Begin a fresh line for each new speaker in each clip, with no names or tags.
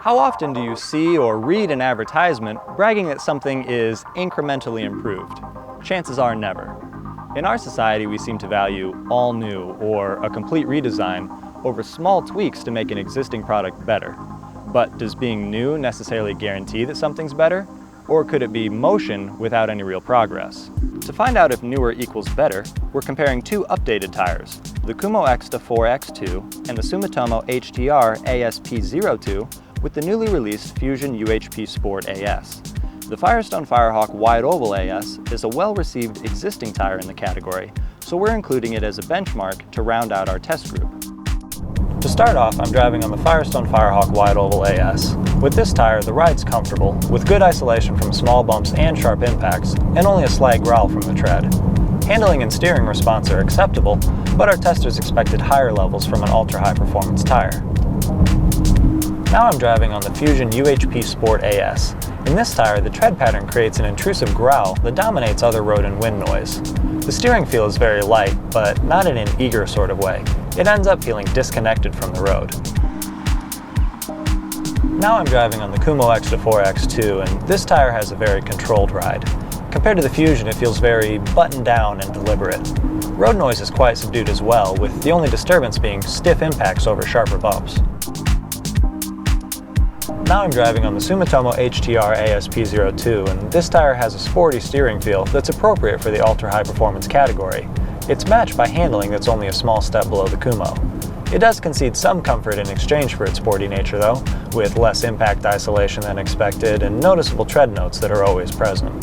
How often do you see or read an advertisement bragging that something is incrementally improved? Chances are never. In our society, we seem to value all new or a complete redesign over small tweaks to make an existing product better. But does being new necessarily guarantee that something's better? Or could it be motion without any real progress? To find out if newer equals better, we're comparing two updated tires, the Kumho Ecsta 4X2 and the Sumitomo HTR ASP02 with the newly released Fuzion UHP Sport AS. The Firestone Firehawk Wide Oval AS is a well-received existing tire in the category, so we're including it as a benchmark to round out our test group. To start off, I'm driving on the Firestone Firehawk Wide Oval AS. With this tire, the ride's comfortable, with good isolation from small bumps and sharp impacts, and only a slight growl from the tread. Handling and steering response are acceptable, but our testers expected higher levels from an ultra-high performance tire. Now I'm driving on the Fuzion UHP Sport AS. In this tire, the tread pattern creates an intrusive growl that dominates other road and wind noise. The steering feel is very light, but not in an eager sort of way. It ends up feeling disconnected from the road. Now I'm driving on the Kumho Ecsta 4X2, and this tire has a very controlled ride. Compared to the Fuzion, it feels very buttoned down and deliberate. Road noise is quite subdued as well, with the only disturbance being stiff impacts over sharper bumps. Now I'm driving on the Sumitomo HTR ASP02, and this tire has a sporty steering feel that's appropriate for the ultra-high performance category. It's matched by handling that's only a small step below the Kumho. It does concede some comfort in exchange for its sporty nature though, with less impact isolation than expected and noticeable tread notes that are always present.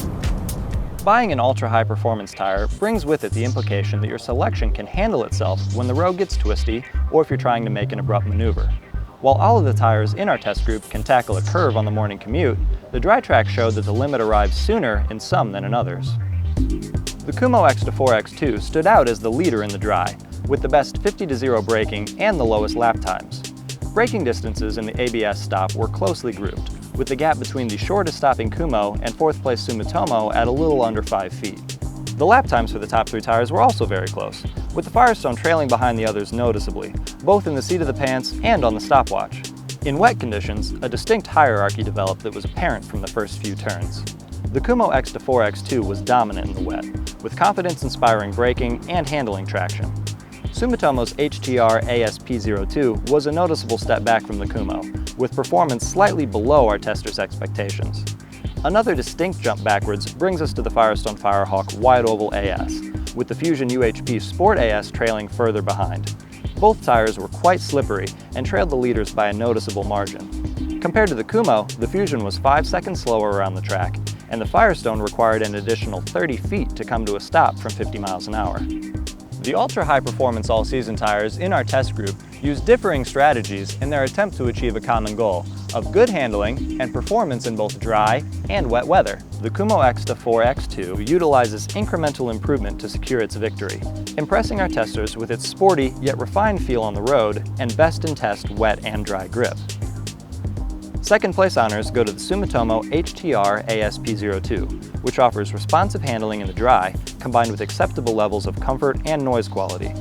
Buying an ultra-high performance tire brings with it the implication that your selection can handle itself when the road gets twisty or if you're trying to make an abrupt maneuver. While all of the tires in our test group can tackle a curve on the morning commute, the dry track showed that the limit arrives sooner in some than in others. The Kumho Ecsta 4X2 stood out as the leader in the dry, with the best 50-0 braking and the lowest lap times. Braking distances in the ABS stop were closely grouped, with the gap between the shortest stopping Kumho and fourth place Sumitomo at a little under 5 feet. The lap times for the top three tires were also very close, with the Firestone trailing behind the others noticeably, both in the seat of the pants and on the stopwatch. In wet conditions, a distinct hierarchy developed that was apparent from the first few turns. The Kumho Ecsta 4X2 was dominant in the wet, with confidence-inspiring braking and handling traction. Sumitomo's HTR ASP02 was a noticeable step back from the Kumho, with performance slightly below our testers' expectations. Another distinct jump backwards brings us to the Firestone Firehawk Wide Oval AS, with the Fuzion UHP Sport AS trailing further behind. Both tires were quite slippery and trailed the leaders by a noticeable margin. Compared to the Kumho, the Fuzion was 5 seconds slower around the track, and the Firestone required an additional 30 feet to come to a stop from 50 miles an hour. The ultra-high performance all-season tires in our test group use differing strategies in their attempt to achieve a common goal of good handling and performance in both dry and wet weather. The Kumho Ecsta 4X2 utilizes incremental improvement to secure its victory, impressing our testers with its sporty yet refined feel on the road and best-in-test wet and dry grip. Second place honors go to the Sumitomo HTR ASP02, which offers responsive handling in the dry, combined with acceptable levels of comfort and noise quality.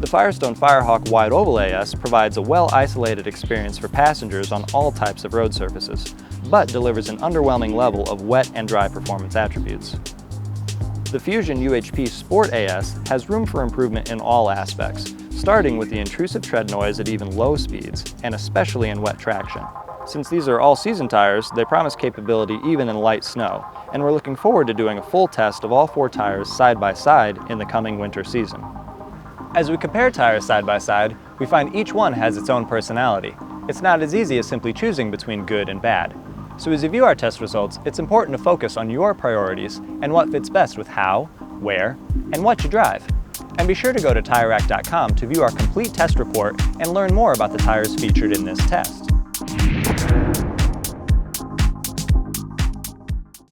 The Firestone Firehawk Wide Oval AS provides a well-isolated experience for passengers on all types of road surfaces, but delivers an underwhelming level of wet and dry performance attributes. The Fuzion UHP Sport AS has room for improvement in all aspects, starting with the intrusive tread noise at even low speeds, and especially in wet traction. Since these are all-season tires, they promise capability even in light snow, and we're looking forward to doing a full test of all four tires side by side in the coming winter season. As we compare tires side by side, we find each one has its own personality. It's not as easy as simply choosing between good and bad. So as you view our test results, it's important to focus on your priorities and what fits best with how, where, and what you drive. And be sure to go to TireRack.com to view our complete test report and learn more about the tires featured in this test.